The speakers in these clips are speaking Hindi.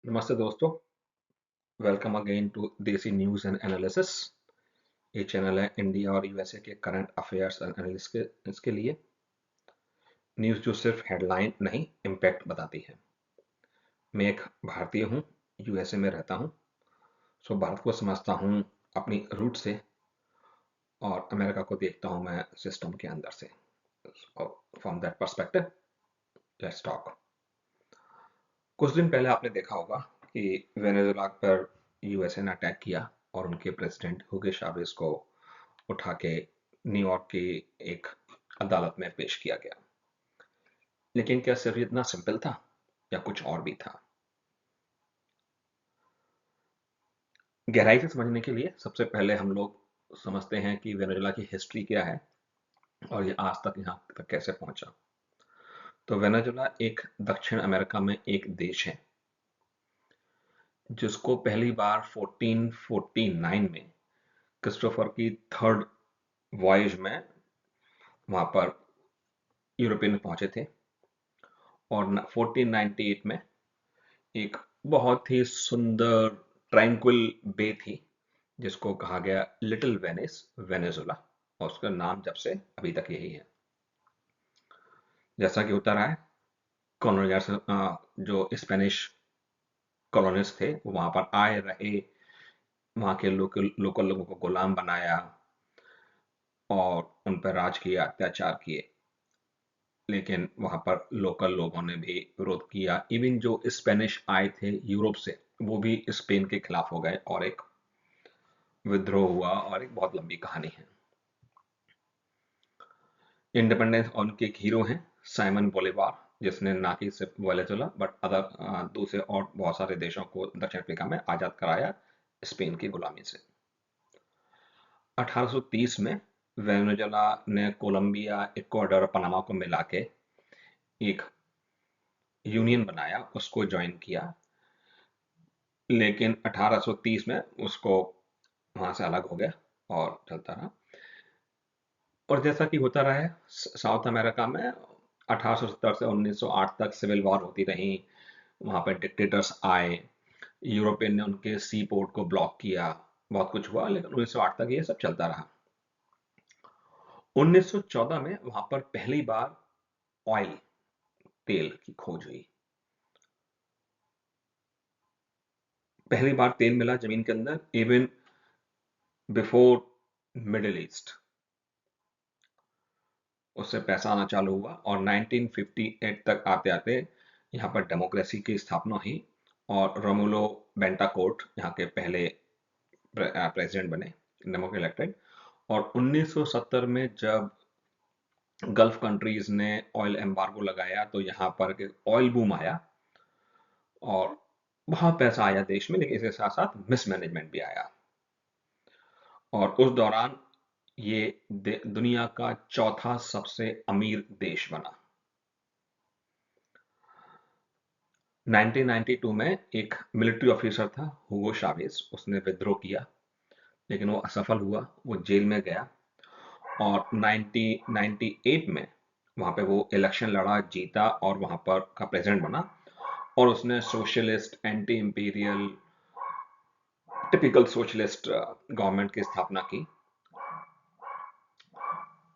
नमस्ते दोस्तों। वेलकम अगेन टू देसी न्यूज़ एंड एनालिसिस। ये चैनल है इंडिया और यूएसए के करंट अफेयर्स एंड एनालिसिस के इसके लिए न्यूज़ जो सिर्फ हेडलाइन नहीं इम्पैक्ट बताती है। मैं एक भारतीय हूँ, यूएसए में रहता हूँ। सो भारत को समझता हूँ अपनी रूट से और अमेरिका को देखता हूँ मैं सिस्टम के अंदर से। From that perspective let's talk. कुछ दिन पहले आपने देखा होगा कि वेनेजुएला पर यूएसए ने अटैक किया और उनके प्रेसिडेंट हुगो चावेज को उठा के न्यूयॉर्क की एक अदालत में पेश किया गया। लेकिन क्या सिर्फ इतना सिंपल था या कुछ और भी था? गहराई से समझने के लिए सबसे पहले हम लोग समझते हैं कि वेनेजुएला की हिस्ट्री क्या है और ये आज तक यहाँ तक कैसे पहुंचा। तो वेनेजुएला एक दक्षिण अमेरिका में एक देश है जिसको पहली बार 1449 में क्रिस्टोफर की थर्ड वॉयज में वहां पर यूरोपियन पहुंचे थे और 1498 में एक बहुत ही सुंदर ट्रैंक्विल बे थी जिसको कहा गया लिटिल वेनिस, वेनेजुला, और उसका नाम जब से अभी तक यही है। जैसा कि होता रहा है, कॉलोनाइजर जो स्पेनिश कॉलोनिस्ट थे वो वहां पर आए रहे, वहां के लोकल लोकल लोगों को गुलाम बनाया और उन पर राज किया, अत्याचार किए। लेकिन वहां पर लोकल लोगों ने भी विरोध किया। इवन जो स्पेनिश आए थे यूरोप से वो भी स्पेन के खिलाफ हो गए और एक विद्रोह हुआ और एक बहुत लंबी कहानी है। इंडिपेंडेंस और उनके एक हीरो हैं साइमन बोलीवार, जिसने ना कि सिर्फ वेनेजुएला बट अदर दूसरे और बहुत सारे देशों को दक्षिण अफ्रीका में आजाद कराया स्पेन की गुलामी से। 1830 में वेनेजुएला ने कोलंबिया, इक्वाडोर, पनामा को मिला के एक यूनियन बनाया, उसको ज्वाइन किया। लेकिन 1830 में उसको वहां से अलग हो गया और चलता रहा। और जैसा कि होता रहा है साउथ अमेरिका में 1870 से 1908 तक सिविल वॉर होती रही। वहां पर डिक्टेटर्स आए, यूरोपियन ने उनके सी पोर्ट को ब्लॉक किया, बहुत कुछ हुआ, लेकिन 1908 तक ये सब चलता रहा। 1914 में वहां पर पहली बार ऑयल, तेल की खोज हुई। पहली बार तेल मिला जमीन के अंदर, इवन बिफोर मिडिल ईस्ट। उससे पैसा आना चालू हुआ और 1958 तक आते आते यहाँ पर डेमोक्रेसी की स्थापना हुई और रोमुलो बेंटाकोट यहाँ के पहले प्रेसिडेंट बने, डेमोक्रेट इलेक्टेड। और 1970 में जब गल्फ कंट्रीज ने ऑयल एम्बार्गो लगाया तो यहाँ पर ऑयल बूम आया और बहुत पैसा आया देश में, लेकिन इसके साथ साथ मिसमैनेजमेंट भी आया। और उस दौरान ये दुनिया का चौथा सबसे अमीर देश बना। 1992 में एक मिलिट्री ऑफिसर था हुगो चावेज, उसने विद्रोह किया लेकिन वो असफल हुआ, वो जेल में गया। और 1998 में वहां पे वो इलेक्शन लड़ा, जीता और वहां पर का प्रेसिडेंट बना और उसने socialist, anti imperial, typical socialist government की स्थापना की।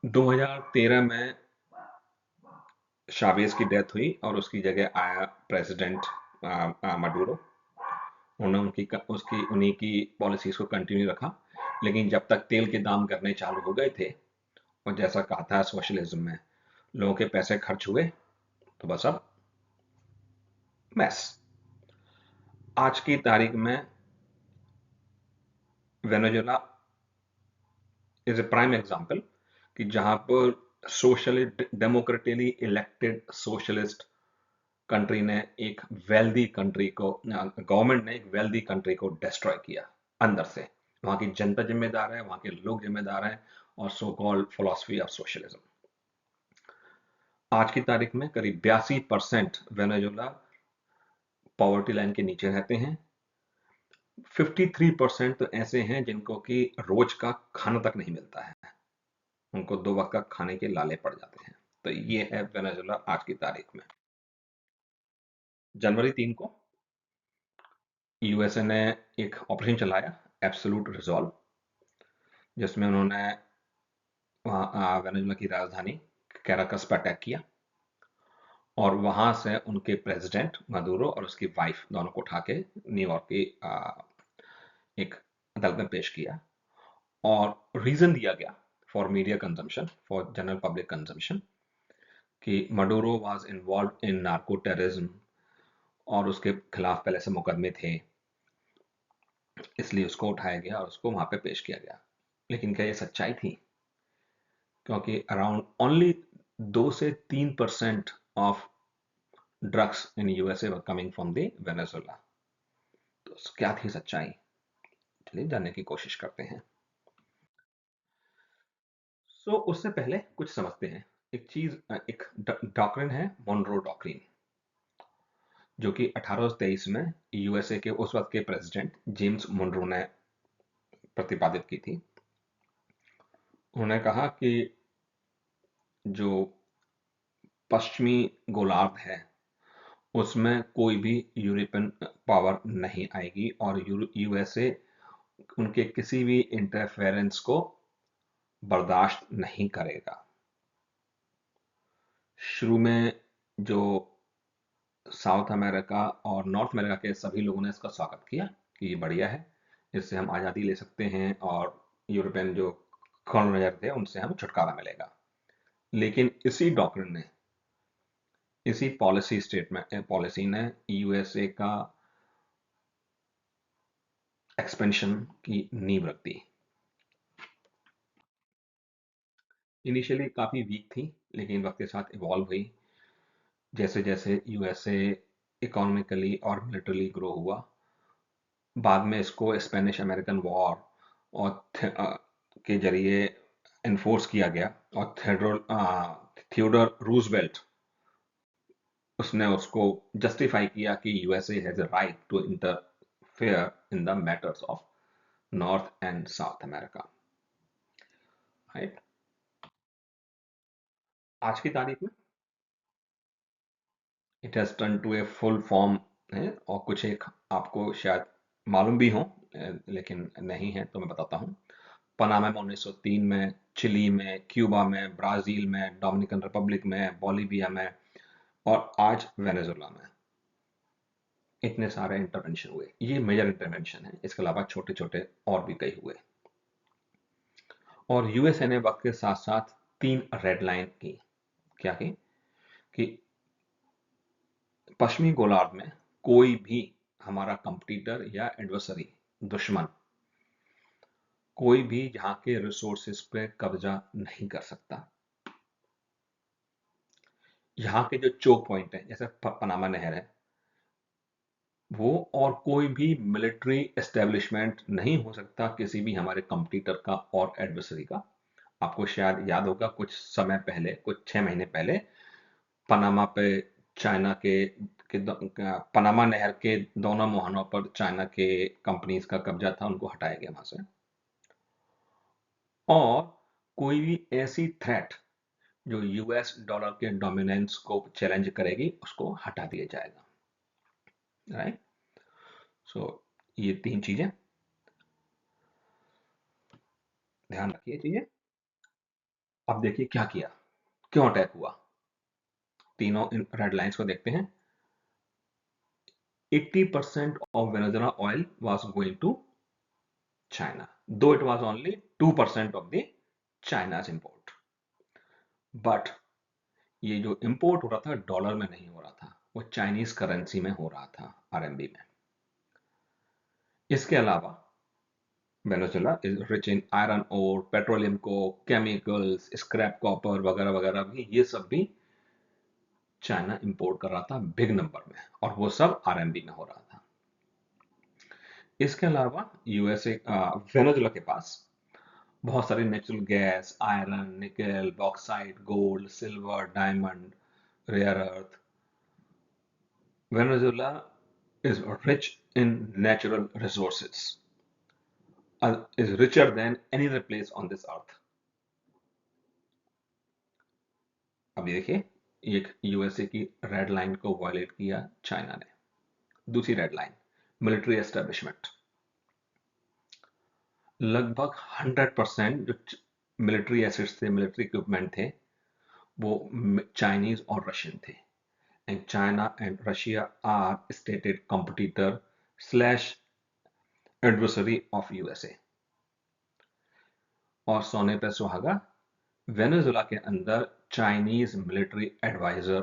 2013 में चावेज की डेथ हुई और उसकी जगह आया प्रेसिडेंट मडूरो। उन्होंने उन्हीं की पॉलिसीज को कंटिन्यू रखा। लेकिन जब तक तेल के दाम गिरने चालू हो गए थे और जैसा कहा था सोशलिज्म में लोगों के पैसे खर्च हुए, तो बस अब मैस। आज की तारीख में Venezuela is a prime example कि जहां पर socially democratically elected socialist country ने एक वेल्दी कंट्री को, गवर्नमेंट ने एक वेल्दी कंट्री को डिस्ट्रॉय किया अंदर से। वहां की जनता जिम्मेदार है, वहां के लोग जिम्मेदार हैं और so called philosophy of socialism. आज की तारीख में करीब 82% वेनेजुएला पॉवर्टी लाइन के नीचे रहते हैं। 53% तो ऐसे हैं जिनको कि रोज का खाना तक नहीं मिलता है, उनको दो वक्त का खाने के लाले पड़ जाते हैं। तो ये है वेनेजुएला आज की तारीख में। जनवरी 3 को यूएसए ने एक ऑपरेशन चलाया, एब्सोल्यूट रिजॉल्व, जिसमें उन्होंने वहाँ वेनेजुएला की राजधानी कैराकस पर अटैक किया और वहां से उनके प्रेसिडेंट मदुरो और उसकी वाइफ दोनों को उठा के न्यूयॉर्क की एक अदालत में पेश किया और रीजन दिया गया for media consumption, for general public consumption, कि Maduro was involve in narco terrorism और उसके खिलाफ पहले से मुकदमे थे, इसलिए उसको उठाया गया और उसको वहां पे पेश किया गया। लेकिन क्या ये सच्चाई थी? क्योंकि अराउंड ओनली 2 से 3% of drugs in USA were coming from the Venezuela. तो क्या थी सच्चाई? चलिए जानने की कोशिश करते हैं। उससे पहले कुछ समझते हैं। एक डॉक्ट्रिन है, मोनरो डॉक्ट्रिन, जो कि 1823 में यूएसए के उस वक्त के प्रेसिडेंट जेम्स मोनरो ने प्रतिपादित की थी। उन्होंने कहा कि जो पश्चिमी गोलार्ध है उसमें कोई भी यूरोपियन पावर नहीं आएगी और यूएसए उनके किसी भी इंटरफेरेंस को बर्दाश्त नहीं करेगा। शुरू में जो साउथ अमेरिका और नॉर्थ अमेरिका के सभी लोगों ने इसका स्वागत किया कि ये बढ़िया है, इससे हम आज़ादी ले सकते हैं और यूरोपियन जो कॉलोनाइजर थे उनसे हमें छुटकारा मिलेगा। लेकिन इसी डॉक्ट्रिन ने, इसी पॉलिसी ने यूएसए का एक्सपेंशन की नींव रख दी। इनिशियली काफ़ी वीक थी, लेकिन वक्त के साथ इवॉल्व हुई। जैसे जैसे यूएसए इकोनॉमिकली और मिलिटरली ग्रो हुआ, बाद में इसको स्पेनिश अमेरिकन वॉर और के जरिए इन्फोर्स किया गया और थियोडोर रूजवेल्ट, उसने उसको जस्टिफाई किया कि USA has a right to interfere in the matters of North and South America. Right. आज की तारीख में it has turn to a full form है, और कुछ एक आपको शायद मालूम भी हो, लेकिन नहीं है तो मैं बताता हूँ। पनामा में 1903 में, चिली में, क्यूबा में, ब्राजील में, डोमिनिकन रिपब्लिक में, बोलिविया में और आज वेनेजुएला में इतने सारे इंटरवेंशन हुए। ये मेजर इंटरवेंशन है, इसके अलावा छोटे छोटे और भी कई हुए। और यूएसए ने वक्त के साथ साथ 3 रेड लाइन की। क्या की? कि पश्चिमी गोलार्ध में कोई भी हमारा कंपटीटर या एडवर्सरी, दुश्मन, कोई भी यहाँ के रिसोर्सेस पे कब्जा नहीं कर सकता। यहाँ के जो चोक पॉइंट है, जैसे पनामा नहर है, वो और कोई भी मिलिट्री एस्टेब्लिशमेंट नहीं हो सकता किसी भी हमारे कंपटीटर का और एडवर्सरी का। आपको शायद याद होगा कुछ समय पहले, कुछ 6 महीने पहले, पनामा पे चाइना पनामा नहर के दोनों मुहानों पर चाइना के कंपनीज का कब्जा था, उनको हटाया गया वहां से। और कोई भी ऐसी थ्रेट जो यूएस डॉलर के डोमिनेंस को चैलेंज करेगी, उसको हटा दिया जाएगा। राइट। सो ये 3 चीजें ध्यान रखिए चीजें। अब देखिए क्या किया, क्यों अटैक हुआ। तीनों इन रेड लाइंस को देखते हैं। 80% of Venezuela oil was going to China, though it was only 2% of the China's import. But ये जो इंपोर्ट हो रहा था डॉलर में नहीं हो रहा था, वो चाइनीज करेंसी में हो रहा था, आरएमबी में। इसके अलावा Venezuela is rich in iron ore, petroleum coke, chemicals, scrap copper वगैरह वगैरह भी, ये सब भी चाइना इंपोर्ट कर रहा था बिग नंबर में, और वो सब आरएमबी में हो रहा था। इसके अलावा यूएसए वेनेजुएला के पास बहुत सारे natural gas, iron, nickel, bauxite, gold, silver, diamond, rare earth. Venezuela is rich in natural resources, is richer than any other place on this earth. अब ये देखिए, एक यूएसए की रेड लाइन को वायलेट किया चाइना ने। दूसरी रेड लाइन, मिलिट्री एस्टेब्लिशमेंट। लगभग 100% जो मिलिट्री एसेट्स थे, मिलिट्री इक्विपमेंट थे, वो चाइनीज और रशियन थे। And China and Russia are stated competitor slash adversary of USA. और सोने पे सुहागा, वेनेजुला के अंदर चाइनीज मिलिट्री एडवाइजर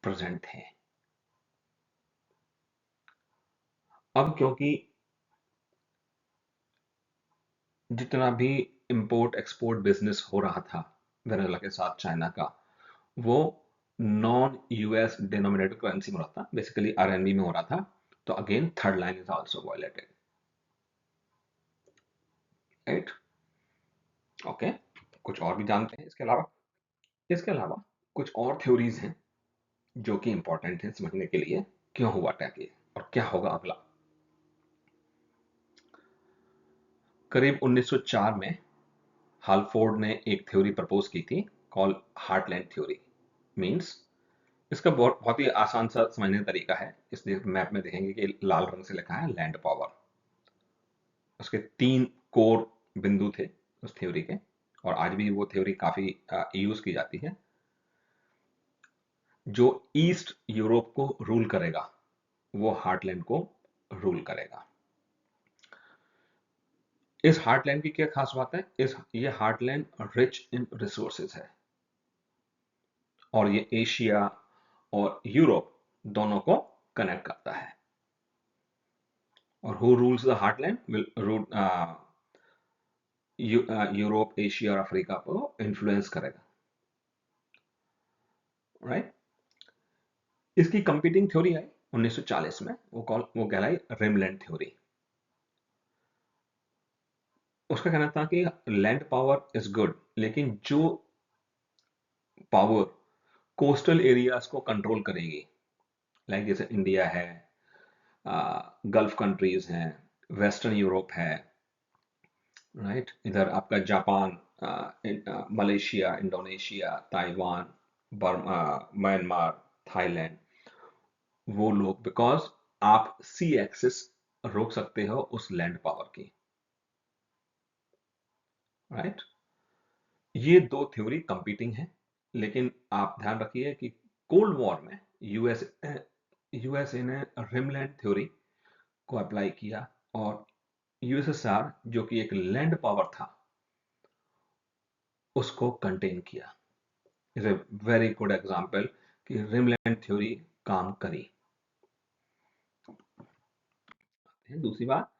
प्रेजेंट थे। अब क्योंकि जितना भी इंपोर्ट एक्सपोर्ट बिजनेस हो रहा था वेनेजुला के साथ चाइना का, वो नॉन यूएस डिनोमिनेटेड करेंसी में हो रहा था, बेसिकली आरएनबी में हो रहा था। तो again third line is also violated, right? Okay, कुछ और भी जानते हैं इसके अलावा? इसके अलावा कुछ और थ्योरीज हैं जो कि इंपॉर्टेंट है समझने के लिए, क्यों हुआ अटैक ये और क्या होगा अगला। करीब 1904 में हालफोर्ड ने एक थ्योरी प्रपोज की थी, कॉल हार्टलैंड थ्योरी। मींस, इसका बहुत बहुत ही आसान सा समझने का तरीका है। इस मैप में देखेंगे कि लाल रंग से लिखा है लैंड पावर। उसके 3 कोर बिंदु थे उस थ्योरी के, और आज भी वो थ्योरी काफी यूज की जाती है। जो ईस्ट यूरोप को रूल करेगा वो हार्टलैंड को रूल करेगा। इस हार्टलैंड की क्या खास बात है? ये हार्टलैंड रिच इन रिसोर्सेज है, और ये एशिया और यूरोप दोनों को कनेक्ट करता है। और who rules the heartland will rule Europe, Asia और अफ्रीका को इन्फ्लुएंस करेगा, राइट? इसकी कंपीटिंग थ्योरी आई 1940 में, वो कहलाई रिमलैंड थ्योरी। उसका कहना था कि लैंड पावर इज गुड, लेकिन जो पावर कोस्टल एरियाज को कंट्रोल करेगी, लाइक जैसे इंडिया है, गल्फ कंट्रीज हैं, वेस्टर्न यूरोप है, राइट? इधर आपका Japan, Malaysia, Indonesia, Taiwan, Burma, Myanmar, Thailand, वो लोग, बिकॉज आप सी एक्सिस रोक सकते हो उस लैंड पावर की, राइट? ये दो थ्योरी कंपीटिंग है, लेकिन आप ध्यान रखिए कि कोल्ड वॉर में यूएसए ने रिमलैंड थ्योरी को अप्लाई किया, और यूएसएसआर जो कि एक लैंड पावर था उसको कंटेन किया। Is a very good example कि रिमलैंड थ्योरी काम करी है। दूसरी बात,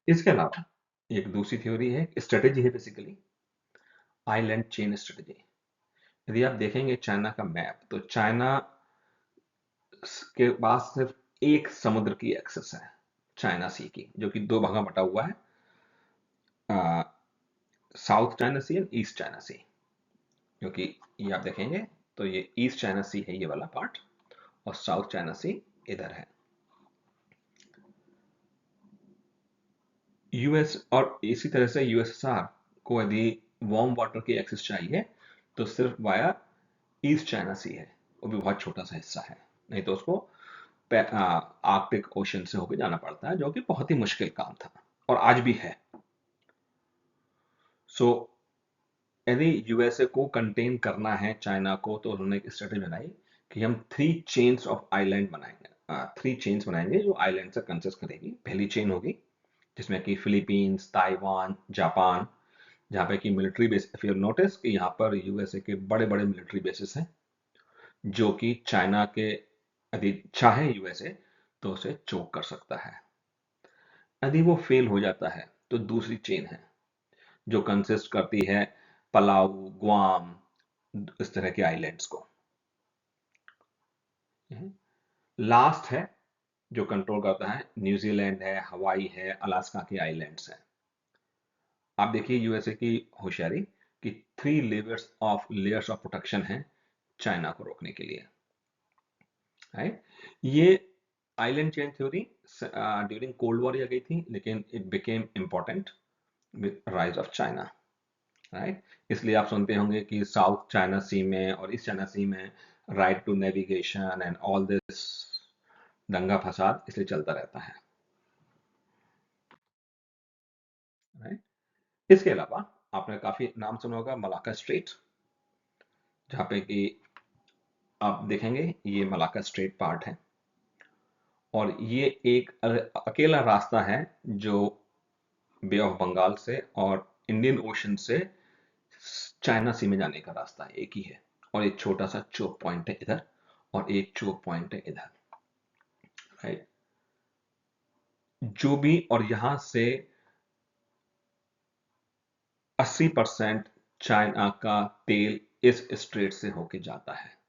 इसके अलावा एक दूसरी थ्योरी है, स्ट्रेटेजी है बेसिकली, आइलैंड चेन स्ट्रेटेजी। यदि आप देखेंगे चाइना का मैप, तो चाइना के पास सिर्फ एक समुद्र की एक्सेस है, चाइना सी की, जो कि दो भागों में बटा हुआ है, South China Sea and East China Sea. क्योंकि ये आप देखेंगे तो ये ईस्ट चाइना सी है, ये वाला पार्ट, और साउथ चाइना सी इधर है। यूएस और इसी तरह से यूएसएसआर को यदि वार्म वाटर की एक्सेस चाहिए तो सिर्फ वाया ईस्ट चाइना सी है, वो भी बहुत छोटा सा हिस्सा है, नहीं तो उसको आर्कटिक ओशन से होकर जाना पड़ता है, जो कि बहुत ही मुश्किल काम था और आज भी है। सो यदि यूएसए को कंटेन करना है चाइना को, तो उन्होंने एक स्ट्रेटेजी बनाई कि हम 3 चेन्स ऑफ आइलैंड बनाएंगे, 3 चेन्स बनाएंगे जो आइलैंड से कंसिस्ट करेगी। पहली चेन होगी जिसमें कि फिलीपींस, ताइवान, जापान, जहाँ पे कि military base, if you notice कि यहाँ पर यूएसए के बड़े बड़े मिलिट्री बेसिस हैं, जो कि चाइना के यदि चाहे यूएसए तो उसे चोक कर सकता है। यदि वो फेल हो जाता है तो दूसरी चेन है जो कंसिस्ट करती है पलाऊ, गुआम, इस तरह के आइलैंड्स को। लास्ट है जो कंट्रोल करता है, न्यूजीलैंड है, हवाई है, अलास्का के आइलैंड्स हैं। आप देखिए यूएसए की होशियारी कि 3 लेयर्स ऑफ प्रोटेक्शन है चाइना को रोकने के लिए, राइट? ये island chain theory during Cold War आ गई थी, लेकिन it became important with rise of China, right? इसलिए आप सुनते होंगे कि साउथ चाइना सी में और ईस्ट चाइना सी में right to navigation and all this दंगा फसाद इसलिए चलता रहता है। राइट। इसके अलावा आपने काफी नाम सुना होगा मलाक्का स्ट्रेट, जहाँ पे कि आप देखेंगे ये मलाक्का स्ट्रेट पार्ट है, और ये एक अकेला रास्ता है जो बे ऑफ बंगाल से और इंडियन ओशन से चाइना सी में जाने का रास्ता एक ही है, और एक छोटा सा चोक पॉइंट है इधर और एक चोक पॉइंट है इधर, राइट। जो भी, और यहां से 80% चाइना का तेल इस स्ट्रेट से होके जाता है।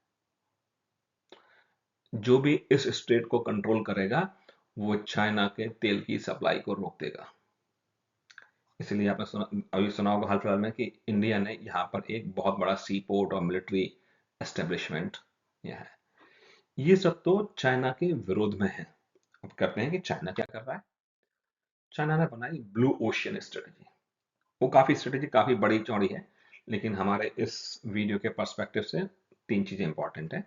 जो भी इस स्ट्रेट को कंट्रोल करेगा वो चाइना के तेल की सप्लाई को रोक देगा। इसलिए आपने अभी सुना होगा हाल फिलहाल में कि इंडिया ने यहाँ पर एक बहुत बड़ा सी पोर्ट और मिलिट्री एस्टेब्लिशमेंट यह है। ये सब तो चाइना के विरोध में है। अब करते हैं कि चाइना क्या कर रहा है। चाइना ने बनाई ब्लू ओशियन स्ट्रेटेजी। वो काफी स्ट्रेटेजी काफी बड़ी चौड़ी है, लेकिन हमारे इस वीडियो के पर्सपेक्टिव से तीन चीजें इंपॉर्टेंट है।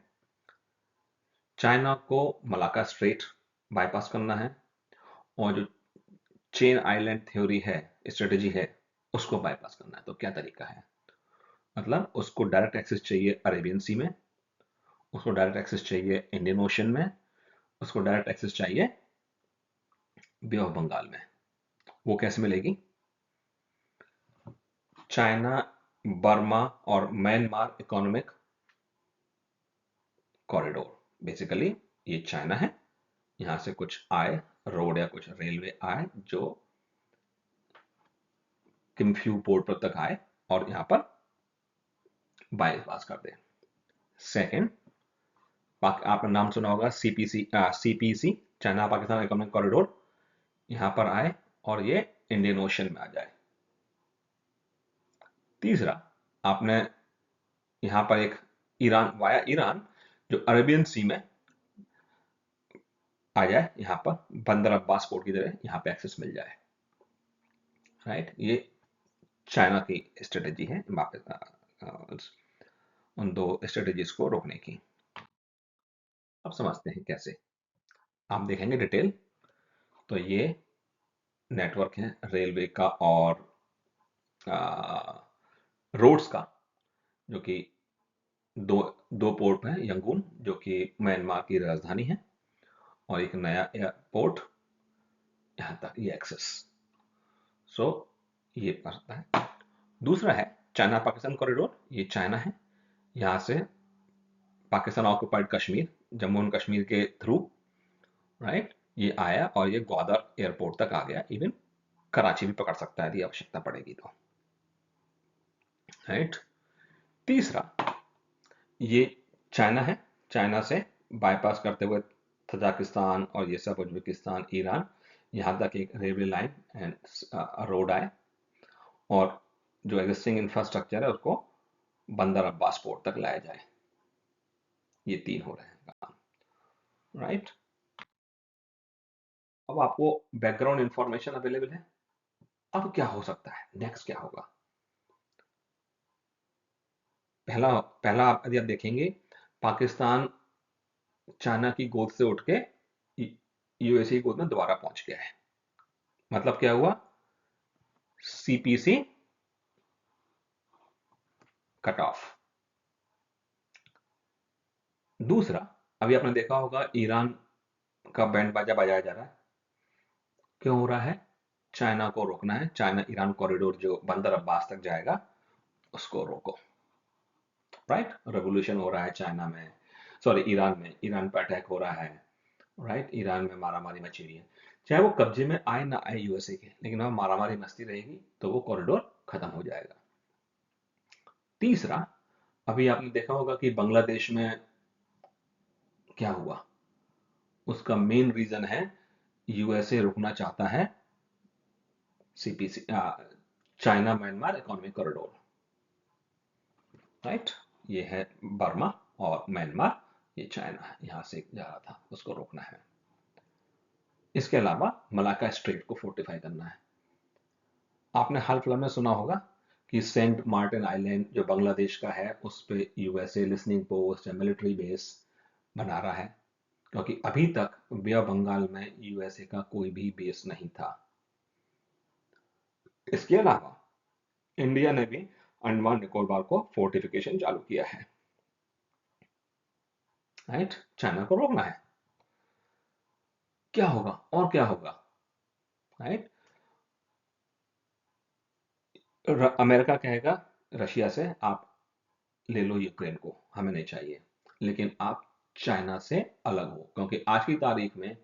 चाइना को मलाक्का स्ट्रेट बाईपास करना है, और जो चेन आइलैंड थ्योरी है, स्ट्रेटेजी है, उसको बाईपास करना है। तो क्या तरीका है, मतलब उसको डायरेक्ट एक्सेस चाहिए अरेबियन सी में, उसको डायरेक्ट एक्सेस चाहिए इंडियन ओशन में, उसको डायरेक्ट एक्सेस चाहिए बे ऑफ बंगाल में। वो कैसे मिलेगी? चाइना, बर्मा और म्यांमार इकोनॉमिक कॉरिडोर। बेसिकली ये चाइना है, यहां से कुछ आए रोड या कुछ रेलवे आए जो किम्फ्यू पोर्ट पर तक आए और यहां पर बाईपास कर दे। सेकंड, आपने नाम सुना होगा CPC, China Pakistan economic corridor. यहां पर आए और ये इंडियन ओशन में आ जाए। तीसरा, आपने यहां पर एक ईरान, वाया ईरान, जो अरेबियन सी में आ जाए, यहां पर बंदर अब्बास पोर्ट की तरह यहां पे एक्सेस मिल जाए, राइट। ये चाइना की स्ट्रेटेजी है वापस उन दो स्ट्रेटेजीज को रोकने की। अब समझते हैं कैसे। आप देखेंगे डिटेल तो ये नेटवर्क है रेलवे का और रोड्स का, जो कि दो दो पोर्ट है, यंगून जो कि म्यांमार की राजधानी है, और एक नया एयरपोर्ट यहां तक ये एक्सेस। सो ये पड़ता है। दूसरा है चाइना पाकिस्तान कॉरिडोर। ये चाइना है, यहां से पाकिस्तान ऑक्युपाइड कश्मीर, जम्मू एंड कश्मीर के थ्रू, राइट, ये आया और ये ग्वादर एयरपोर्ट तक आ गया। इवन कराची भी पकड़ सकता है यदि आवश्यकता पड़ेगी तो, राइट। तीसरा, ये चाइना है, चाइना से बाईपास करते हुए तजाकिस्तान और ये सब, उज्बेकिस्तान, ईरान, यहां तक एक रेलवे लाइन एंड रोड आए, और जो एग्जिस्टिंग इंफ्रास्ट्रक्चर है उसको बंदर अब्बास पोर्ट तक लाया जाए। ये तीन हो रहे हैं काम, राइट। अब आपको बैकग्राउंड इंफॉर्मेशन अवेलेबल है। अब क्या हो सकता है, नेक्स्ट क्या होगा? पहला पहला यदि आप देखेंगे, पाकिस्तान चाइना की गोद से उठ के यूएसए की गोद में दोबारा पहुंच गया है। मतलब क्या हुआ? CPC cut off. दूसरा, अभी आपने देखा होगा ईरान का बैंड बाजा बजाया जा रहा है। क्यों हो रहा है? चाइना को रोकना है। चाइना ईरान कॉरिडोर जो बंदर अब्बास तक जाएगा उसको रोको, राइट। रेवोल्यूशन हो रहा है चाइना में, सॉरी ईरान में, ईरान पर अटैक हो रहा है, राइट। ईरान में मारामारी मची हुई है। चाहे वो कब्जे में आए ना आए यूएसए के, लेकिन वहां मारामारी मस्ती रहेगी तो वो कॉरिडोर खत्म हो जाएगा। तीसरा, अभी आपने देखा होगा कि बांग्लादेश में क्या हुआ। उसका मेन रीजन है यूएसए रुकना चाहता है CPC, China Myanmar economic corridor, right. ये है बर्मा और म्यांमार, ये चाइना यहां से जा रहा था, उसको रोकना है। इसके अलावा मलाक्का स्ट्रेट को फोर्टिफाई करना है। आपने हाल फिलहाल में सुना होगा कि सेंट मार्टिन आइलैंड जो बांग्लादेश का है उस पे यूएसए लिसनिंग पोस्ट या मिलिट्री बेस बना रहा है, क्योंकि अभी तक बे ऑफ बंगाल में यूएसए का कोई भी बेस नहीं था। इसके अलावा इंडिया ने भी अंडमान निकोबार को फोर्टिफिकेशन चालू किया है। राइट, चाइना को रोकना है। क्या होगा और क्या होगा? राइट, अमेरिका कहेगा रशिया से, आप ले लो यूक्रेन को, हमें नहीं चाहिए, लेकिन आप चाइना से अलग हो, क्योंकि आज की तारीख में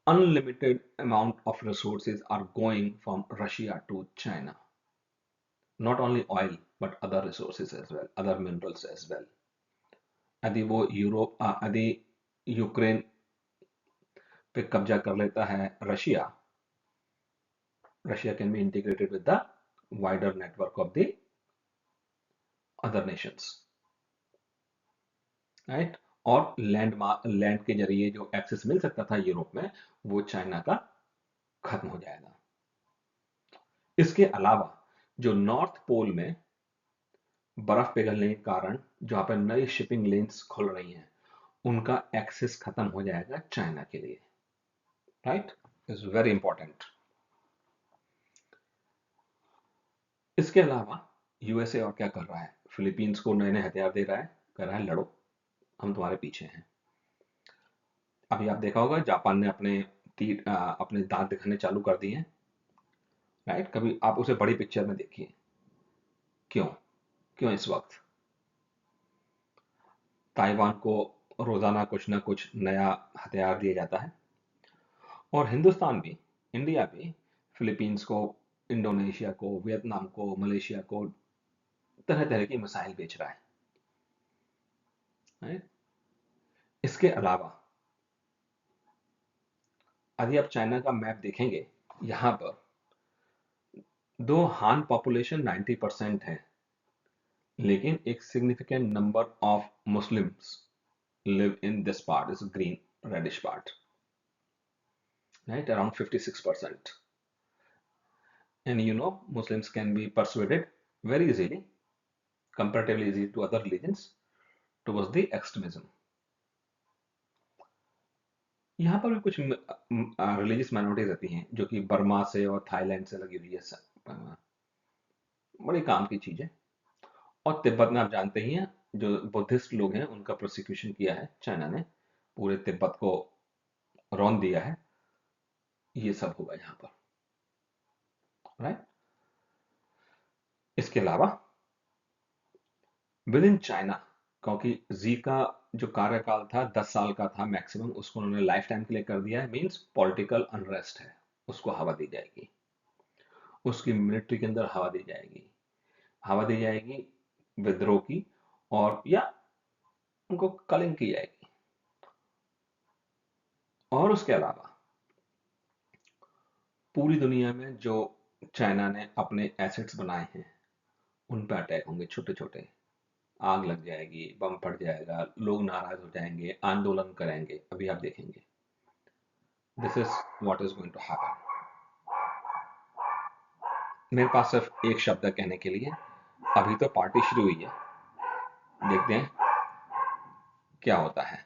unlimited amount of resources are going from Russia to China. Not only oil, but other resources as well, other minerals as well. यदि वो यदि यूक्रेन पे कब्जा कर लेता है Russia, Russia can be integrated with the wider network of the other nations, right? और लैंड के जरिए जो एक्सेस मिल सकता था यूरोप में, वो चाइना का खत्म हो जाएगा। इसके अलावा जो नॉर्थ पोल में बर्फ पिघलने के कारण जहां पर नई शिपिंग लेन्स खुल रही हैं, उनका एक्सेस खत्म हो जाएगा चाइना के लिए। Right, is very important. इसके अलावा यूएसए और क्या कर रहा है? फिलीपींस को नए नए हथियार दे रहा है, कह रहा है लड़ो, हम तुम्हारे पीछे हैं। अभी आप देखा होगा जापान ने अपने दांत दिखाने चालू कर दिए हैं। राइट, कभी आप उसे बड़ी पिक्चर में देखिए। क्यों क्यों इस वक्त ताइवान को रोजाना कुछ ना कुछ नया हथियार दिया जाता है, और हिंदुस्तान भी, इंडिया भी फिलीपींस को, इंडोनेशिया को, वियतनाम को, मलेशिया को तरह तरह की मिसाइल बेच रहा है। Right? इसके अलावा यदि आप चाइना का मैप देखेंगे, यहां पर दो हान पॉपुलेशन 90% है, लेकिन एक significant number of Muslims live in this part, इस green reddish part, right, around 56%. And Muslims can be persuaded very easily, comparatively easy to other religions, towards the extremism. यहाँ पर भी कुछ रिलीजियस माइनॉरिटीज रहती हैं जो कि बर्मा से और थाईलैंड से लगी हुई है, बड़ी काम की चीज है। और तिब्बत में आप जानते ही हैं, जो बुद्धिस्ट लोग हैं उनका प्रोसिक्यूशन किया है चाइना ने, पूरे तिब्बत को रौंद दिया है। ये सब होगा यहाँ पर। राइट, इसके अलावा विद इन चाइना, क्योंकि जी का जो कार्यकाल था 10 साल का था मैक्सिमम, उसको उन्होंने लाइफ टाइम के लिए कर दिया है। मींस पॉलिटिकल अनरेस्ट है, उसको हवा दी जाएगी, उसकी मिलिट्री के अंदर हवा दी जाएगी विद्रोह की, और या उनको कलिंग की जाएगी। और उसके अलावा पूरी दुनिया में जो चाइना ने अपने एसेट्स बनाए हैं, उन पर अटैक होंगे, छोटे छोटे, आग लग जाएगी, बम फट जाएगा, लोग नाराज हो जाएंगे, आंदोलन करेंगे। अभी आप देखेंगे, this is what is going to happen. मेरे पास सिर्फ एक शब्द है कहने के लिए, अभी तो पार्टी शुरू हुई है, देखते हैं क्या होता है।